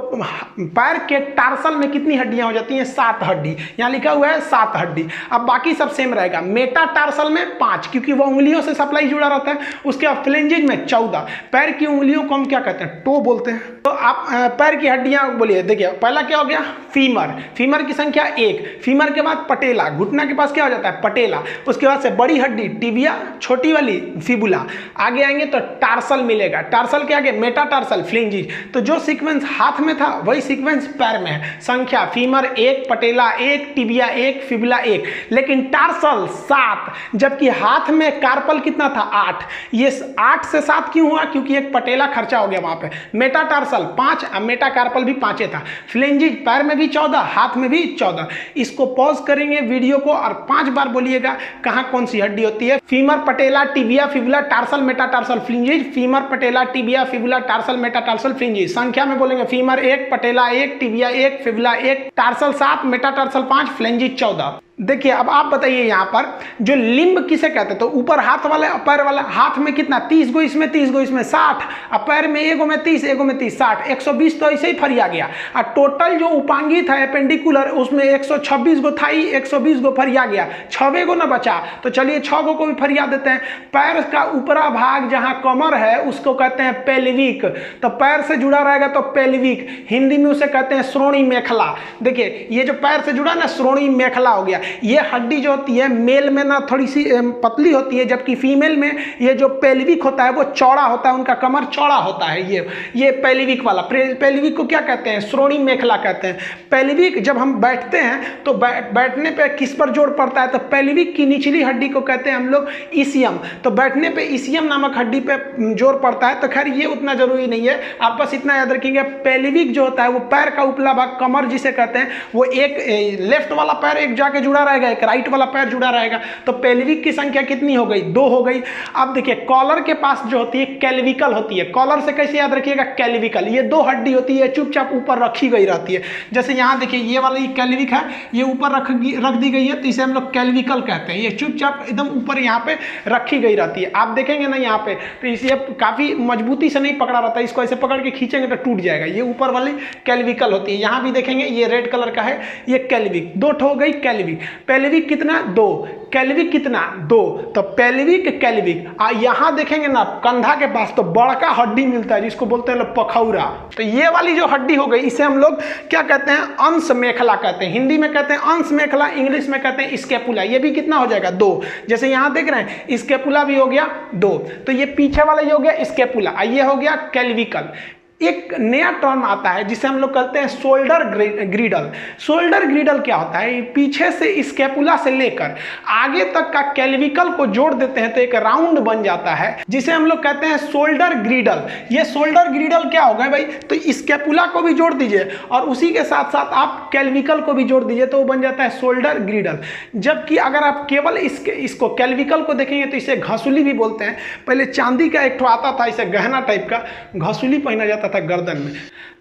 पैर के टार्सल में कितनी हड्डियां हो जाती हैं? 7 हड्डी। यहाँ लिखा हुआ है 7 हड्डी। अब बाकी सब सेम रहेगा। मेटा टार्सल में 5, क्योंकि वो उंगलियों से सप्लाई जुड़ा रहता है। उसके बाद फ्लेंजेज में 14। पैर की उंगलियों को हम क्या कहते हैं? टो बोलते हैं। तो आप पैर की हड्डियां बोलिए। देखिए पहला क्या हो गया? फीमर। फीमर की संख्या 1। फीमर के बाद पटेला, घुटना के पास क्या हो जाता है? पटेला। उसके बाद से बड़ी हड्डी टिबिया, छोटी वाली फिबुला। आगे आएंगे तो टार्सल मिलेगा। टार्सल के आगे मेटाटार्सल, फ्लेंजेज। तो जो सीक्वेंस हाथ में था वही सीक्वेंस पैर में है। संख्या फीमर 1, पटेला 1, टिबिया 1, फिबुला 1। लेकिन टार्सल 7, जबकि हाथ में कार्पल कितना था? 8। ये 8 से 7 क्यों हुआ? क्योंकि एक पटेला खर्चा हो गया वहां पे। मेटाटार्सल 5, मेटाकार्पल भी 5 था। फ्लेंजेज पैर में भी 14, हाथ में भी 14। इसको पॉज करेंगे वीडियो को और 5 बार बोलिएगा कहां कौन सी हड्डी होती है। Femur, patella, tibia, fibula, tarsal, metatarsal, phalanges. Femur, patella, tibia, fibula, tarsal, metatarsal, phalanges. संख्या में बोलेंगे femur 1, patella 1, tibia 1, fibula 1, tarsal 7, metatarsal 5, phalanges 14। देखिए अब आप बताइए यहाँ पर जो लिम्ब किसे कहते हैं? तो ऊपर हाथ वाले और पैर वाला। हाथ में कितना? 30 गो इसमें, 30 गो इसमें, 60। और पैर में एगो में 30, एगो में 30, 60। 120 तो ऐसे ही फरिया गया। और टोटल जो उपांगी था एपेंडिकुलर, उसमें 126 गो था ही, 120 गो फरिया गया। 6 गो ना बचा। तो चलिए 6 गो को भी फरिया देते हैं। पैर का ऊपरा भाग जहाँ कमर है उसको कहते हैं पेल्विक। तो पैर से जुड़ा रहेगा तो पेल्विक। हिंदी में उसे कहते हैं श्रोणी मेखला। देखिए ये जो पैर से जुड़ा ना, श्रोणी मेखला हो गया। ये हड्डी जो होती है मेल में ना थोड़ी सी पतली होती है, जबकि फीमेल में ये जो पेल्विक होता है वो चौड़ा होता है। उनका कमर चौड़ा होता है। ये पेल्विक वाला। पेल्विक को क्या कहते हैं? श्रोणी मेखला कहते हैं। पेल्विक जब हम बैठते हैं तो बैठने पे किस पर जोर पड़ता है? तो पेल्विक की निचली हड्डी को कहते हैं हम लोग इसियम। तो बैठने पे इसियम नामक हड्डी पे जोर पड़ता है। तो खैर ये उतना जरूरी नहीं है, आप बस इतना याद रखेंगे। पेल्विक जो होता है वो पैर का उपला भाग, कमर जिसे कहते हैं, वो एक लेफ्ट वाला पैर एक जाके जुड़ा रहेगा, एक राइट वाला पैर जुड़ा रहेगा। तो पेल्विक की संख्या कितनी हो गई? 2 हो गई। अब देखिए कॉलर के पास जो होती है कैल्विकल होती है। कॉलर से कैसे याद रखिएगा? कैल्विकल। ये 2 हड्डी होती है, चुपचाप ऊपर रखी गई रहती है। जैसे यहाँ देखिए ये वाली कैल्विक है, ये ऊपर रख दी गई है, तो इसे हम लोग कैल्विकल कहते हैं। ये चुपचाप एकदम ऊपर यहाँ पे रखी गई रहती है। आप देखेंगे ना यहाँ पे, तो इसे काफी मजबूती से नहीं पकड़ा रहता है। इसको ऐसे पकड़ के खींचेंगे तो टूट जाएगा। ये ऊपर वाली कैल्विकल होती है। यहाँ भी देखेंगे ये रेड कलर का है, ये कैल्विक। 2 हो गई कैल्विक। पेल्विक कितना? 2। कैल्विक कितना? 2। तो पेल्विक, कैल्विक। यहां देखेंगे ना कंधा के पास तो बड़का हड्डी मिलता है जिसको बोलते हैं पखौरा। तो ये वाली जो हड्डी हो गई इसे हम लोग क्या कहते हैं? अंश मेखला कहते हैं। हिंदी में कहते हैं अंश मेखला, इंग्लिश में कहते हैं स्केपुला। ये भी कितना हो जाएगा? 2। जैसे यहां देख रहे हैं स्केपुला भी हो गया 2। तो ये पीछे वाला ये हो गया स्केपुला, ये हो गया कैल्विकल। एक नया टर्म आता है जिसे हम लोग कहते हैं शोल्डर ग्रीडल। शोल्डर ग्रीडल क्या होता है? पीछे से स्केपुला से लेकर आगे तक का कैल्विकल को जोड़ देते हैं तो एक राउंड बन जाता है, जिसे हम लोग कहते हैं शोल्डर ग्रीडल। ये शोल्डर ग्रीडल क्या होगा भाई? तो स्केपुला को भी जोड़ दीजिए और उसी के साथ साथ आप कैल्विकल को भी जोड़ दीजिए तो वो बन जाता है शोल्डर ग्रीडल। जबकि अगर आप केवल इसको कैल्विकल को देखेंगे तो इसे घसुली भी बोलते हैं। पहले चांदी का एक ठो आता था, इसे गहना टाइप का घसुली पहना जाता था गर्दन में।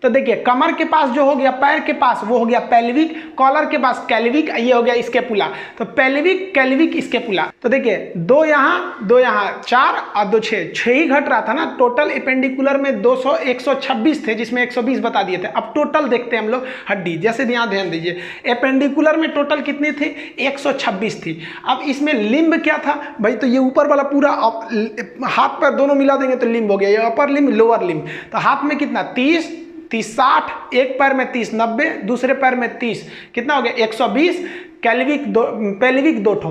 तो देखिए कमर के पास जो हो गया, पैर के पास वो हो गया पेल्विक, कॉलर के पास कैल्विक, ये हो गया स्केपुला। तो पेल्विक, कैल्विक, स्केपुला। तो देखिए 2 यहाँ 2 यहाँ 4 और 2 6 ही घट रहा था ना। टोटल एपेंडिकुलर में 126 थे जिसमें 120 बता दिए थे। अब टोटल देखते हैं हम लोग हड्डी। जैसे यहाँ ध्यान दीजिए एपेंडिकुलर में टोटल कितनी थी? 126 थी। अब इसमें लिम्ब क्या था भाई? तो ये ऊपर वाला पूरा हाथ पैर दोनों मिला देंगे तो लिम्ब हो गया। ये अपर लिम्ब, लोअर लिम्ब। तो हाथ में कितना? 30, 60, एक पैर में 30, 90, दूसरे पैर में 30, कितना हो गया? 120। कैल्विक पेल्विक 2 ठो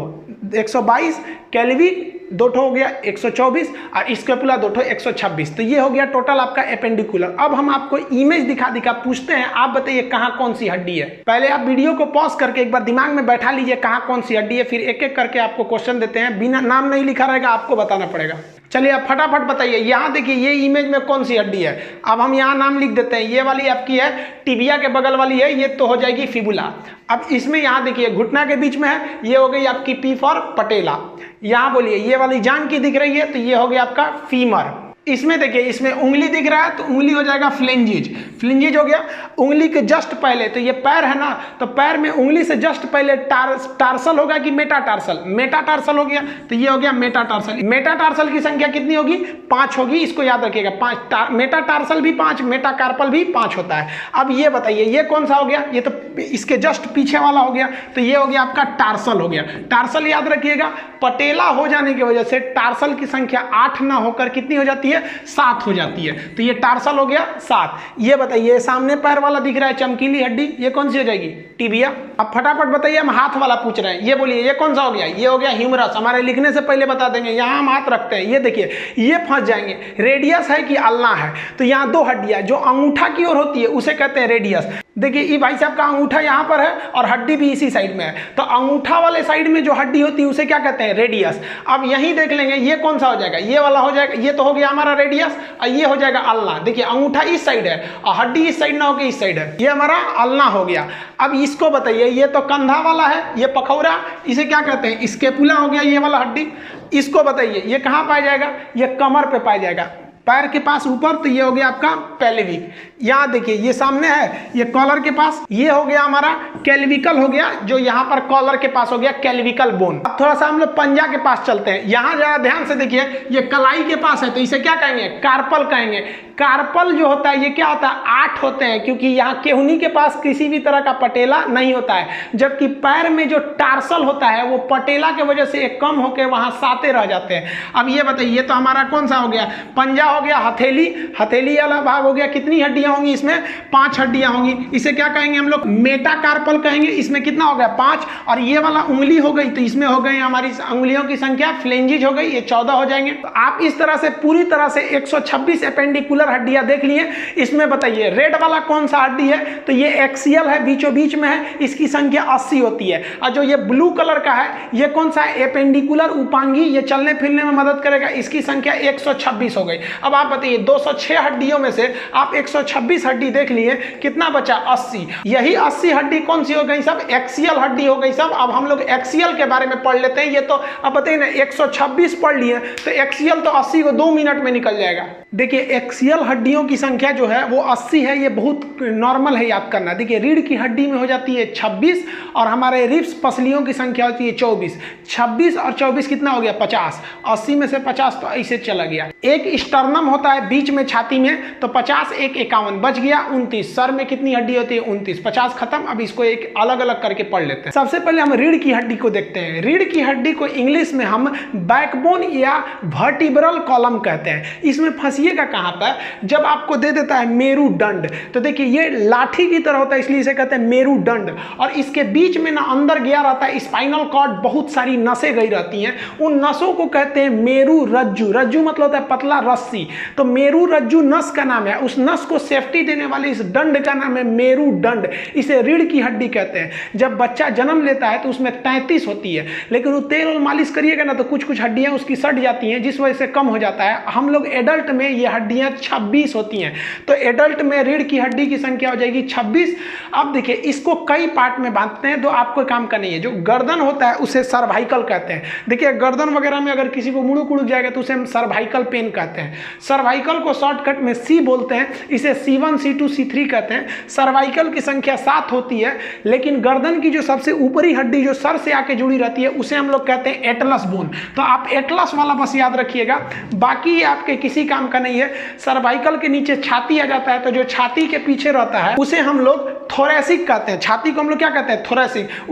122, कैल्विक 2 ठो हो गया 124 और स्केपुला 2 ठो 126। तो ये हो गया टोटल आपका एपेंडिकुलर। अब हम आपको इमेज दिखा पूछते हैं, आप बताइए कहाँ कौन सी हड्डी है। पहले आप वीडियो को पॉज करके एक बार दिमाग में बैठा लीजिए कहाँ कौन सी हड्डी है, फिर एक एक करके आपको क्वेश्चन देते हैं। बिना नाम नहीं लिखा रहेगा, आपको बताना पड़ेगा। चलिए आप फटाफट बताइए। यहाँ देखिए ये इमेज में कौन सी हड्डी है। अब हम यहाँ नाम लिख देते हैं। ये वाली आपकी है टिबिया के बगल वाली है, ये तो हो जाएगी फिबुला। अब इसमें यहाँ देखिए घुटना के बीच में है, ये हो गई आपकी पी फॉर पटेला। यहाँ बोलिए ये वाली जान की दिख रही है तो ये हो गया आपका फीमर। इसमें देखिए, इसमें उंगली दिख रहा है तो उंगली हो जाएगा फ्लेंजिज, फ्लेंजिज हो गया। उंगली के जस्ट पहले, तो ये पैर है ना, तो पैर में उंगली से जस्ट पहले टार्सल होगा कि मेटाटार्सल, मेटाटार्सल हो गया, तो ये हो गया मेटाटार्सल। मेटाटार्सल की संख्या कितनी होगी? 5 होगी, इसको याद रखिएगा। 5 मेटाटार्सल भी 5, मेटाकार्पल भी 5 होता है। अब ये बताइए ये कौन सा हो गया? ये तो इसके जस्ट पीछे वाला हो गया, तो ये हो गया आपका टार्सल हो गया। टार्सल याद रखिएगा, पटेला हो जाने की वजह से टार्सल की संख्या 8 ना होकर कितनी हो जाती है? 7 हो जाती है, तो ये टार्सल हो गया 7। ये बताइए सामने पैर वाला दिख रहा है चमकीली हड्डी, ये कौन सी हो जाएगी? टिबिया। अब फटाफट बताइए, हम हाथ वाला पूछ रहे हैं, ये बोलिए ये कौन सा हो गया? ये हो गया ह्यूमरस। हमारे लिखने से पहले बता देंगे, यहाँ हम हाथ रखते हैं, ये देखिए ये फंस जाएंगे। रेडियस है कि अल्ना है? तो यहाँ 2 हड्डियां, जो अंगूठा की ओर होती है उसे कहते हैं रेडियस। देखिए ये भाई साहब का अंगूठा यहाँ पर है और हड्डी भी इसी साइड में है, तो अंगूठा वाले साइड में जो हड्डी होती है उसे क्या कहते हैं? रेडियस। अब यही देख लेंगे ये कौन सा हो जाएगा? ये वाला हो जाएगा, ये तो हो गया हमारा रेडियस, और ये हो जाएगा अल्ना। देखिए अंगूठा इस साइड है और हड्डी इस साइड ना होकर इस साइड है, ये हमारा अल्ना हो गया। अब इसको बताइए, ये तो कंधा वाला है, ये पखौरा, इसे क्या कहते हैं? स्केपुला हो गया ये वाला हड्डी। इसको बताइए ये कहाँ पाया जाएगा? ये कमर पे पाया जाएगा, पैर के पास ऊपर, तो ये हो गया आपका पेल्विक। यहाँ देखिए ये सामने है, ये कॉलर के पास, ये हो गया हमारा कैल्विकल हो गया, जो यहाँ पर कॉलर के पास हो गया कैल्विकल बोन। अब थोड़ा सा हम लोग पंजा के पास चलते हैं, यहाँ जरा ध्यान से देखिए, ये कलाई के पास है, तो इसे क्या कहेंगे? कार्पल कहेंगे। कार्पल जो होता है ये क्या होता है? 8 होते हैं, क्योंकि यहाँ केहुनी के पास किसी भी तरह का पटेला नहीं होता है, जबकि पैर में जो टार्सल होता है वो पटेला के वजह से एक कम होकर वहां 7 रह जाते हैं। अब ये बताइए, ये तो हमारा कौन सा हो गया? पंजा हो गया, हथेली, हथेली वाला भाग हो गया। कितनी हड्डियां होंगी इसमें? 5 हड्डियां होंगी। इसे क्या कहेंगे हम लोग? मेटाकार्पल कहेंगे। इसमें कितना हो गया? 5। और ये वाला उंगली हो गई, तो इसमें हो गई हमारी उंगलियों की संख्या, फ्लेंजिज हो गई, ये 14 हो जाएंगे। तो आप इस तरह से पूरी तरह से 126 एपेंडिकुलर हड्डियां देख लिए। इसमें बताइए रेड वाला कौन सा हड्डी है? तो ये एक्सियल है, बीचों बीच में है, इसकी संख्या 80 होती है। और जो ये ब्लू कलर का है ये कौन सा है? एपेंडिकुलर उपांगी, ये चलने फिरने में मदद करेगा, इसकी संख्या 126 हो गई। अब आप बताइए 206 हड्डियों में से आप 126 हड्डी देख लिए, कितना बचा? 80। यही 80 हड्डी कौन सी हो गई सब? एक्सियल हड्डी हो गई सब। अब हम लोग एक्सियल के बारे में पढ़ लेते हैं। ये तो अब बताइए ना, 126 पढ़ लिए तो एक्सियल तो 80 को 2 मिनट में निकल जाएगा। देखिए एक्सियल हड्डियों की संख्या जो है वो 80 है, ये बहुत नॉर्मल है याद करना। देखिए रीढ़ की हड्डी में हो जाती है 26 और हमारे रिब्स पसलियों की संख्या होती है 24। 26 और 24 कितना हो गया? 50। 80 में से 50 तो ऐसे चला गया। एक स्टर्नम होता है बीच में छाती में, तो 50 एक 51 बच गया 29। सर में कितनी हड्डी होती है? 29। 50 खत्म। अब इसको एक अलग अलग करके पढ़ लेते हैं। सबसे पहले हम रीढ़ की हड्डी को देखते हैं। रीढ़ की हड्डी को इंग्लिश में हम बैकबोन या वर्टिब्रल कॉलम कहते हैं। इसमें फंसिएगा कहां पर? जब आपको दे देता है मेरुदंड, तो देखिए ये लाठी की तरह होता है, इसलिए इसे कहते हैं मेरुदंड। और इसके बीच में ना अंदर गया रहता है स्पाइनल कॉर्ड, बहुत सारी नसें गई रहती हैं, उन नसों को कहते हैं मेरु रज्जु। रज्जु मतलब होता है पतला रस्सी, तो मेरु रज्जु नस का नाम है। उस नस को सेफ्टी देने वाले इस दंड का नाम है मेरुदंड। इसे रीढ़ की हड्डी कहते हैं। जब बच्चा जन्म लेता है तो उसमें 33 होती है, लेकिन वो तेल और मालिश करिएगा ना तो कुछ कुछ हड्डियां उसकी सट जाती हैं, जिस वजह से कम हो जाता है। हम लोग एडल्ट में ये हड्डियां 26 होती हैं, तो एडल्ट में रीढ़ की हड्डी की संख्या हो जाएगी 26। अब देखिए इसको कई पार्ट में बांटते हैं, तो आपको काम का नहीं है। जो गर्दन होता है उसे सर्वाइकल कहते हैं। देखिए गर्दन वगैरह में अगर किसी को मुड़ुक उड़ुक जाएगा तो उसे हम सर्वाइकल पेन कहते हैं। सर्वाइकल को शॉर्टकट में सी बोलते हैं, इसे C1 C2 C3 कहते हैं। सर्वाइकल की संख्या 7 होती है, लेकिन गर्दन की जो सबसे ऊपरी हड्डी जो सर से आके जुड़ी रहती है उसे हम लोग कहते हैं एटलस बोन। तो आप एटलस वाला बस याद रखिएगा, बाकी आपके किसी काम का नहीं है। सर्वाइकल के नीचे छाती आ जाता है, तो जो छाती के पीछे रहता है उसे हम लोग थोरेसिक कहते हैं। छाती को हम लोग क्या कहते हैं? थोरेसिक।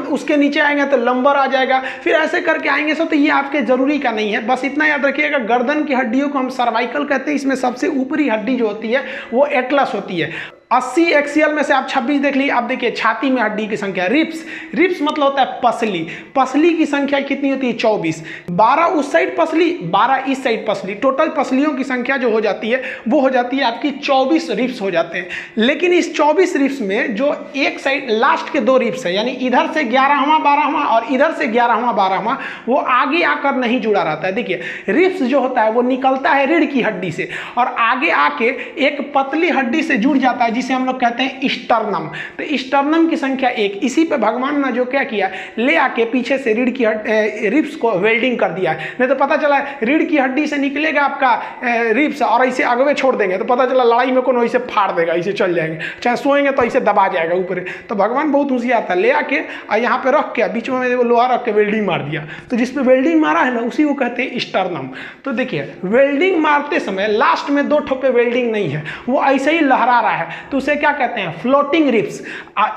उसके नीचे आएंगे तो लंबर आ जाएगा, फिर ऐसे करके आएंगे सब, तो ये आपके जरूरी का नहीं है। बस इतना याद रखिएगा, गर्दन की हड्डियों को हम सर्वाइकल कहते हैं। इसमें सबसे ऊपरी हड्डी जो होती है वो एटलस होती है। 80 एक्सियल में से आप 26 देख लीजिए। अब देखिए छाती में हड्डी की संख्या, रिब्स। रिब्स मतलब होता है पसली। पसली की संख्या कितनी होती है? 24। 12 उस साइड पसली, 12 इस साइड पसली। टोटल पसलियों की संख्या जो हो जाती है वो हो जाती है आपकी 24 रिब्स हो जाते हैं। लेकिन इस 24 रिब्स में जो एक साइड लास्ट के 2 रिब्स है, यानी इधर से 11वां 12वां और इधर से 11वां 12वां, वो आगे आकर नहीं जुड़ा रहता है। देखिए रिब्स जो होता है वो निकलता है रीढ़ की हड्डी से और आगे आके एक पतली हड्डी से जुड़ जाता है, जिसे हम लोग कहते हैं स्टर्नम। तो स्टर्नम की संख्या 1, इसी पे भगवान ने जो क्या किया, ले आके पीछे से रीढ़ की रिब्स को वेल्डिंग कर दिया है। नहीं तो पता चला रीढ़ की हड्डी से निकलेगा आपका रिब्स और ऐसे अगवे छोड़ देंगे तो पता चला लड़ाई में कौन ऐसे फाड़ देगा, ऐसे चल जाएंगे, चाहे सोएंगे तो ऐसे दबा जाएगा ऊपर। तो भगवान बहुत होशियार था, ले आके और यहाँ पे रख के बीच में लोहा रख के वेल्डिंग मार दिया। तो जिसपे वेल्डिंग मारा है ना उसी को कहते हैं स्टर्नम। तो देखिए वेल्डिंग मारते समय लास्ट में 2 ठोप पे वेल्डिंग नहीं है, वो ऐसे ही लहरा रहा है, तो उसे क्या कहते हैं, फ्लोटिंग रिब्स।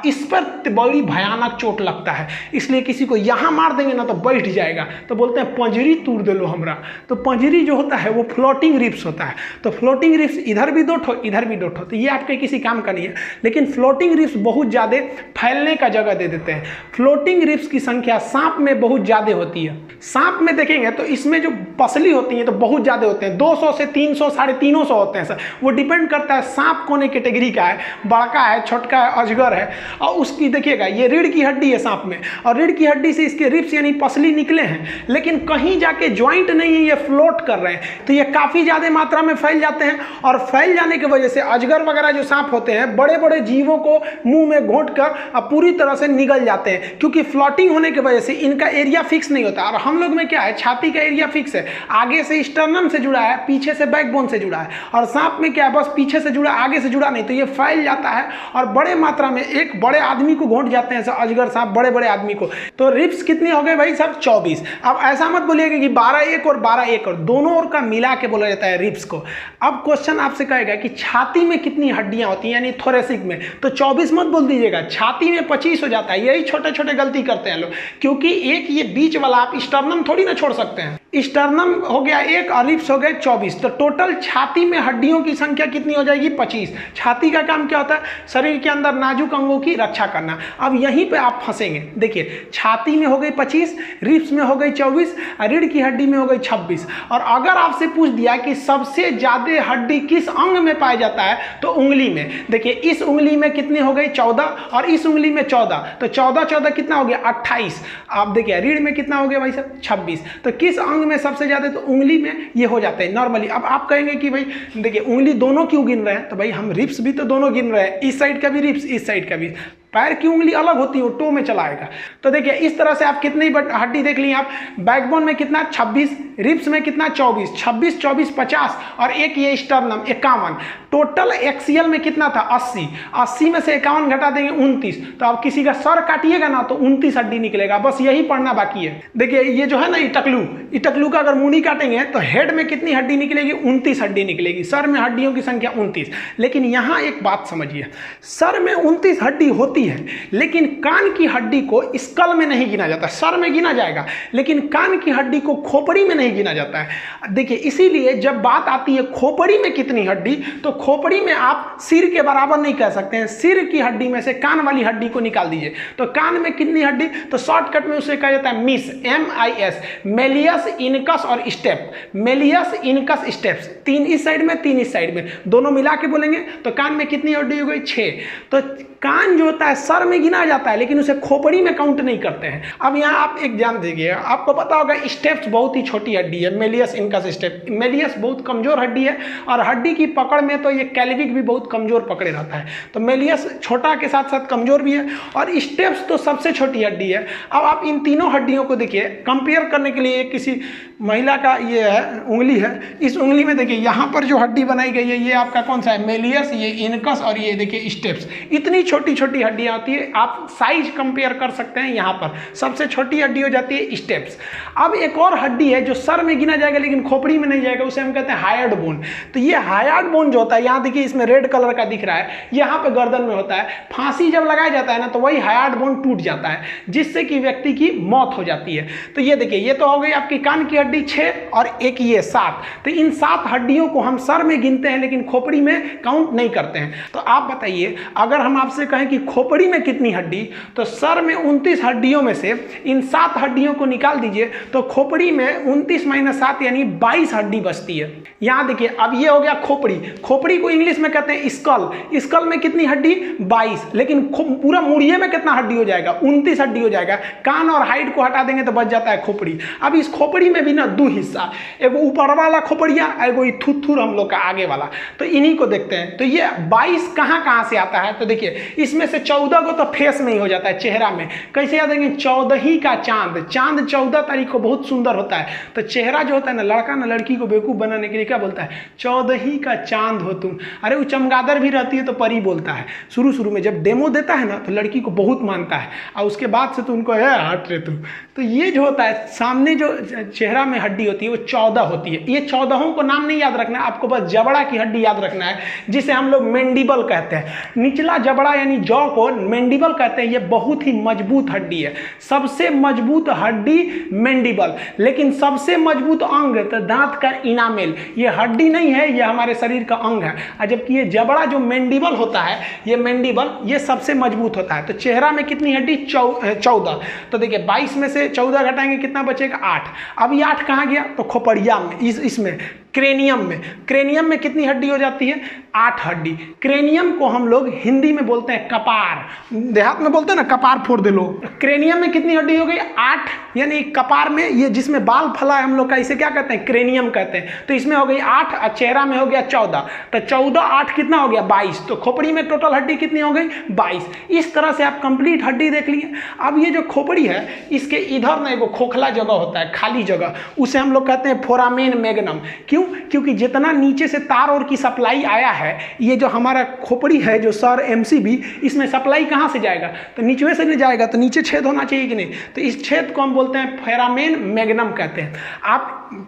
इस पर बड़ी भयानक चोट लगता है, इसलिए किसी को यहाँ मार देंगे ना तो बैठ जाएगा, तो बोलते हैं पंजरी तोड़ दे लो हमरा। तो पंजरी जो होता है वो फ्लोटिंग रिब्स होता है। तो फ्लोटिंग रिब्स इधर भी 2 ठो इधर भी 2 ठो, तो ये आपके किसी काम का नहीं है। लेकिन फ्लोटिंग रिब्स बहुत ज़्यादा फैलने का जगह दे देते हैं। फ्लोटिंग रिब्स की संख्या सांप में बहुत ज़्यादा होती है। सांप में देखेंगे तो इसमें जो पसली होती है तो बहुत ज़्यादा होते हैं, 200 से 300 350 होते हैं सर। वो डिपेंड करता है सांप कौन कैटेगरी का है, बड़का है, छोटका है, अजगर है। और उसकी देखिएगा ये रीढ़ की हड्डी है सांप में, और रीढ़ की हड्डी से इसके रिब्स यानी पसली निकले हैं, लेकिन कहीं जाके ज्वाइंट नहीं है, ये फ्लोट कर रहे हैं। तो ये काफ़ी ज़्यादा मात्रा में फैल जाते हैं, और फैल जाने की वजह से अजगर वगैरह जो सांप होते हैं बड़े बड़े जीवों को मुंह में घोंट कर पूरी तरह से निगल जाते हैं, क्योंकि फ्लोटिंग होने की वजह से इनका एरिया फिक्स नहीं होता। और हम लोग में क्या है, छाती का एरिया फिक्स है, आगे से स्टर्नम से जुड़ा है, पीछे से बैकबोन से जुड़ा है। और सांप में क्या है, बस पीछे से जुड़ा, आगे से जुड़ा नहीं। तो ये फैल जाता है और बड़े मात्रा में एक बड़े आदमी को घोंट जाते हैं अजगर सांप, बड़े बड़े आदमी को। तो रिब्स कितनी हो गए भाई साहब, 24। अब ऐसा मत बोलिएगा कि 12 एक और 12 एक और, दोनों ओर का मिला के बोला जाता है रिब्स को। अब क्वेश्चन आपसे कहेगा कि छाती में कितनी हड्डियां होती हैं, यानी थोरेसिक में, तो 24 मत बोल दीजिएगा, छाती में 25 हो जाता है। यही छोटे छोटे गलती करते हैं लोग, क्योंकि एक ये बीच वाला आप स्टर्नम थोड़ी ना छोड़ सकते हैं। स्टर्नम हो गया 1 और रिब्स हो गए 24, तो टोटल छाती में हड्डियों की संख्या कितनी हो जाएगी, 25। छाती का काम क्या होता है, शरीर के अंदर नाजुक अंगों की रक्षा करना। अब यहीं पे आप फंसेंगे। देखिए छाती में हो गई 25, रिब्स में हो गई 24, रीढ़ की हड्डी में हो गई 26। और अगर आपसे पूछ दिया कि सबसे ज्यादा हड्डी किस अंग में पाया जाता है, तो उंगली में। देखिए इस उंगली में कितनी हो गई, 14, और इस उंगली में 14, तो 14 14 कितना हो गया, 28। आप देखिए रीढ़ में कितना हो गया भाई साहब, 26। तो किस अंग में सबसे ज्यादा, तो उंगली में ये हो जाता है नॉर्मली। अब आप कहेंगे कि भाई देखिए उंगली दोनों क्यों गिन रहे हैं, तो भाई हम रिब्स भी तो दोनों गिन रहे हैं, इस साइड का भी रिब्स, इस साइड का भी। पैर की उंगली अलग होती है, वो टो में चला आएगा। तो देखिए इस तरह से आप कितनी हड्डी देख ली आप, बैकबोन में कितना 26, रिब्स में कितना 24, 26 24 50, और एक ये स्टर्नम 51। टोटल एक्सियल में कितना था 80, 80 में से 51 घटा देंगे 29। तो अब किसी का सर काटिएगा ना तो 29 हड्डी निकलेगा, बस यही पढ़ना बाकी है। देखिए ये जो है ना इटकलू का अगर मुंडी काटेंगे तो हेड में कितनी हड्डी निकलेगी, 29 हड्डी निकलेगी। सर में हड्डियों की संख्या 29। लेकिन यहाँ एक बात समझिए, सर में 29 हड्डी होती है, लेकिन कान की हड्डी को स्कल में नहीं गिना जाता। सर में गिना जाएगा, लेकिन कान की हड्डी को खोपड़ी में नहीं गिना जाता है। देखिए इसीलिए जब बात आती है खोपड़ी में कितनी हड्डी, तो खोपड़ी में आप सिर के बराबर नहीं कह सकते हैं। सिर की हड्डी में से कान वाली हड्डी को निकाल दीजिए, तो कान में कितनी हड्डी, तो शॉर्टकट में उसे कहा जाता है मिस, MIS, मेलियस, इनकस और स्टेप। मेलियस, इनकस, स्टेप्स, 3 इस साइड में 3 इस साइड में, दोनों मिला के बोलेंगे तो कान में कितनी हड्डी हो गई, 6। तो कान जो होता है सर में गिना जाता है, लेकिन उसे खोपड़ी में काउंट नहीं करते हैं। अब यहाँ आप एक ध्यान दीजिए, आपको पता होगा स्टेप्स बहुत ही छोटी हड्डी है, मेलियस, इनकस, स्टेप। मेलियस बहुत कमजोर हड्डी है, और हड्डी की पकड़ में तो ये कैल्विक भी बहुत कमजोर पकड़े रहता है। तो मेलियस छोटा के साथ साथ कमजोर भी है, और स्टेप्स तो सबसे छोटी हड्डी है। अब आप इन तीनों हड्डियों को देखिए, कंपेयर करने के लिए किसी महिला का ये है उंगली है, इस उंगली में देखिए यहाँ पर जो हड्डी बनाई गई है ये आपका कौन सा है, मेलियस, ये इनकस, और ये देखिए स्टेप्स। इतनी छोटी छोटी हड्डियां होती है, आप साइज कंपेयर कर सकते हैं। यहाँ पर सबसे छोटी हड्डी हो जाती है स्टेप्स। अब एक और हड्डी है जो सर में गिना जाएगा लेकिन खोपड़ी में नहीं जाएगा, उसे हम कहते हैं हायर्ड बोन। तो ये हायर्ड बोन जो होता है, यहाँ देखिए इसमें रेड कलर का दिख रहा है, यहाँ पे गर्दन में होता है। फांसी जब लगाया जाता है ना तो वही हायर्ड बोन टूट जाता है, जिससे कि व्यक्ति की मौत हो जाती है। तो ये देखिए, ये तो हो गई आपकी कान की हड्डी 6 और एक ये 7। तो इन 7 हड्डियों को हम सर में गिनते हैं लेकिन खोपड़ी में काउंट नहीं करते हैं। तो आप बताइए, अगर हम आपसे कहें कि खोपड़ी खोपड़ी में कितनी हड्डी, तो सर में 29 हड्डियों में से इन 7 हड्डियों को निकाल दीजिए तो खोपड़ी में 29 - 7 यानी 22 हड्डी बचती है। यहां देखिए, अब ये हो गया खोपड़ी। खोपड़ी को इंग्लिश में कहते हैं स्कल। स्कल में कितनी हड्डी, 22, लेकिन पूरा मुड़िए में कितना हड्डी हो जाएगा, 29 हड्डी हो जाएगा। कान और हाइट को हटा देंगे तो बच जाता है खोपड़ी। अब इस खोपड़ी में भी ना 2 हिस्सा, एगो ऊपर वाला खोपड़िया, एगो थुथुर हम लोग का आगे वाला, तो इन्हीं को देखते हैं। तो ये 22 कहां से आता है, तो देखिए इसमें से 14 को तो फेस में ही हो जाता है, चेहरा में। कैसे याद रखेंगे, 14 का चांद, चांद 14 तारीख को बहुत सुंदर होता है। तो चेहरा जो होता है ना, लड़का ना लड़की को बेवकूफ बनाने के लिए क्या बोलता है, 14 का चांद हो तुम। अरे वो चमगादड़ भी रहती है तो परी बोलता है। शुरू में जब डेमो देता है ना तो लड़की को बहुत मानता है, और उसके बाद से तो उनको है हट रे तुम। तो ये जो होता है सामने जो चेहरा में हड्डी होती है वो 14 होती है। ये 14 को नाम नहीं याद रखना है, आपको बस जबड़ा की हड्डी याद रखना है, जिसे हम लोग मैंडिबल कहते हैं। निचला जबड़ा यानी जॉ को मैंडिबल कहते हैं। ये बहुत ही मजबूत हड्डी है, सबसे मजबूत हड्डी मैंडिबल। लेकिन सबसे मजबूत अंग तो दांत का इनामेल, ये हड्डी नहीं है, ये हमारे शरीर का अंग है। और जबकि ये जबड़ा जो मैंडिबल होता है, ये मैंडिबल ये सबसे मजबूत होता है। तो चेहरा में कितनी हड्डी, 14। तो देखिए 22 में से 14 घटाएंगे कितना बचेगा, 8। अब ये 8 कहाँ गया, तो खोपड़िया में, इसमें क्रेनियम में। क्रेनियम में कितनी हड्डी हो जाती है, 8 हड्डी। क्रेनियम को हम लोग हिंदी में बोलते हैं कपार, देहात में बोलते हैं ना कपार फोड़ दे लो। क्रेनियम में कितनी हड्डी हो गई, 8, यानी कपार में ये जिसमें बाल फला है हम लोग का, इसे क्या कहते हैं, क्रेनियम कहते हैं। तो इसमें हो गई 8 और चेहरा में हो गया 14। तो 14 8 कितना हो गया, 22। तो खोपड़ी में टोटल हड्डी कितनी हो गई, 22। इस तरह से आप कंप्लीट हड्डी देख लिए। अब ये जो खोपड़ी है, इसके इधर ना एगो खोखला जगह होता है, खाली जगह, उसे हम लोग कहते हैं फोरामेन मैग्नम। क्योंकि जितना नीचे से तार और की सप्लाई आया है, ये जो हमारा खोपड़ी है जो सर MCB, इसमें सप्लाई कहाँ से जाएगा, तो नीचे से नहीं जाएगा, तो नीचे छेद होना चाहिए कि नहीं। तो इस छेद को हम बोलते हैं फोरामेन मैग्नम कहते हैं।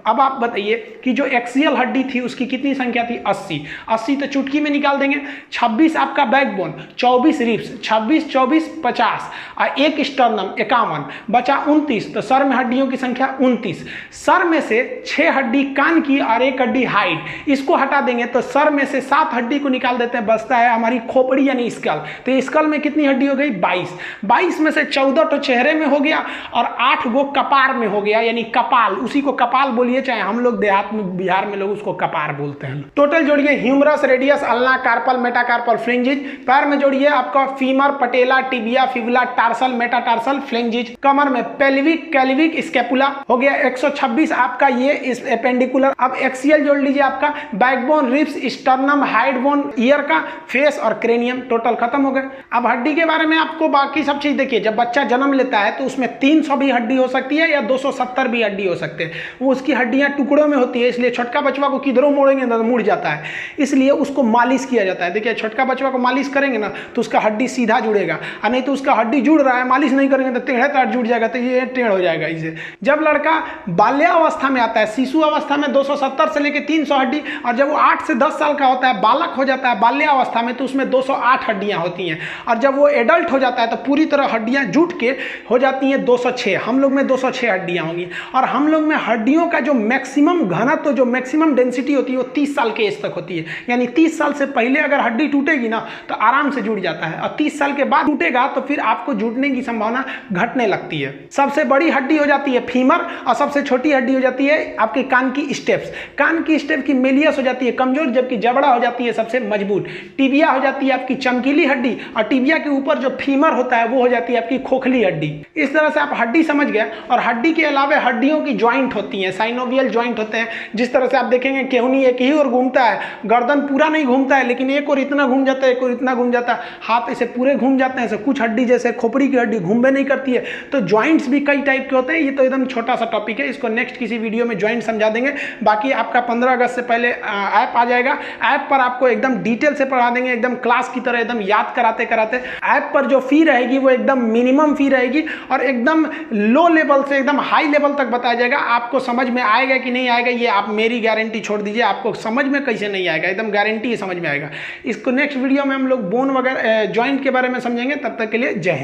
अब आप बताइए कि जो एक्सियल हड्डी थी उसकी कितनी संख्या थी, 80 तो चुटकी में निकाल देंगे। 26 आपका बैकबोन, 24 रिब्स, 26 24 50, और 1 स्टर्नम 51, बचा 29। तो सर में हड्डियों की संख्या 29। सर में से 6 हड्डी कान की और 1 हड्डी हाइट, इसको हटा देंगे तो सर में से 7 हड्डी को निकाल देते हैं, बचता है हमारी खोपड़ी यानी स्कल। तो स्कल में कितनी हड्डी हो गई, 22। 22 में से 14 तो चेहरे में हो गया और 8 गो कपार में हो गया, यानी कपाल। उसी को कपाल बोलिए, चाहे हम लोग देहात में बिहार में लोग उसको कपार बोलते हैं। टोटल जोड़िए, humerus, radius, ulna, carpal, metacarpal, phalanges. पैर में जोड़िए आपका femur, patella, tibia, fibula, tarsal, metatarsal, phalanges. कमर में पेल्विक, कैल्विक, स्कैपुला हो गया। 126 आपका ये इस एपेंडिकुलर। अब एक्सियल जोड़ लीजिए आपका backbone, ribs, sternum, hide bone, year का, फेस और क्रेनियम। टोटल खत्म हो गए। अब हड्डी के बारे में आपको बाकी सब चीज देखिए। जब बच्चा जन्म लेता है तो उसमें 300 भी हड्डी हो सकती है या 270 भी हड्डी हो सकते हैं। वो उसकी हड्डियां टुकड़ों में होती है, इसलिए छोटका बचवा को किधरों मोड़ेंगे ना तो मुड़ जाता है, इसलिए उसको मालिश किया जाता है। देखिए छोटका बचवा को मालिश करेंगे ना तो उसका हड्डी सीधा जुड़ेगा, और नहीं तो उसका हड्डी जुड़ रहा है, मालिश नहीं करेंगे तो टेढ़े तार जुड़ जाएगा, तो ये टेढ़ हो जाएगा इसे। जब लड़का बाल्यावस्था में आता है, शिशु अवस्था में 270 से लेकर 300 हड्डी, और जब वो 8 से 10 साल का होता है, बालक हो जाता है बाल्यावस्था में, तो उसमें 208 हड्डियां होती हैं। और जब वो एडल्ट हो जाता है तो पूरी तरह हड्डियां जुट के हो जाती हैं 206। हम लोग में 206 हड्डियां होंगी। और हम लोग में हड्डियों का जो मैक्सिमम घनत्व, जो मैक्सिमम डेंसिटी होती है, वो 30 साल के एज तक होती है। यानी 30 साल से पहले अगर हड्डी टूटेगी ना तो आराम से जुड़ जाता है, और 30 साल के बाद टूटेगा तो फिर आपको जुड़ने की संभावना घटने लगती है। सबसे बड़ी हड्डी हो जाती है फीमर, और सबसे छोटी हड्डी हो जाती है आपके कान की स्टेप्स। कान की स्टेप की मेलियस हो जाती है कमजोर, जबकि जबड़ा हो जाती है सबसे मजबूत। टिबिया हो जाती है आपकी चमकीली हड्डी, और टिबिया के ऊपर जो फीमर होता है वो हो जाती है आपकी खोखली हड्डी। इस तरह से आप हड्डी समझ गए। और हड्डी के अलावा हड्डियों की ज्वाइंट होती है, साइनोवियल ज्वाइंट होते हैं। जिस तरह से आप देखेंगे केहूनी एक ही ओर घूमता है, गर्दन पूरा नहीं घूमता है, लेकिन एक और इतना घूम जाता है, एक और इतना घूम जाता है, हाथ ऐसे पूरे घूम जाते हैं। कुछ हड्डी जैसे खोपड़ी की हड्डी घूमबे नहीं करती है। तो ज्वाइंट्स भी कई टाइप के होते हैं। ये तो एकदम छोटा सा टॉपिक है, इसको नेक्स्ट किसी वीडियो में ज्वाइंट समझा देंगे। बाकी आपका 15 अगस्त से पहले ऐप आ जाएगा, ऐप पर आपको एकदम डिटेल से पढ़ा देंगे, एकदम क्लास की तरह एकदम याद कराते कराते। ऐप पर जो फी रहेगी वो एकदम मिनिमम फी रहेगी, और एकदम लो लेवल से एकदम हाई लेवल तक बताया जाएगा। आपको समझ में आएगा कि नहीं आएगा ये आप मेरी गारंटी छोड़ दीजिए, आपको समझ में कैसे नहीं आएगा, एकदम गारंटी समझ में आएगा। इसको नेक्स्ट वीडियो में हम लोग बोन वगैरह जॉइंट के बारे में समझेंगे। तब तक के लिए जय हिंद।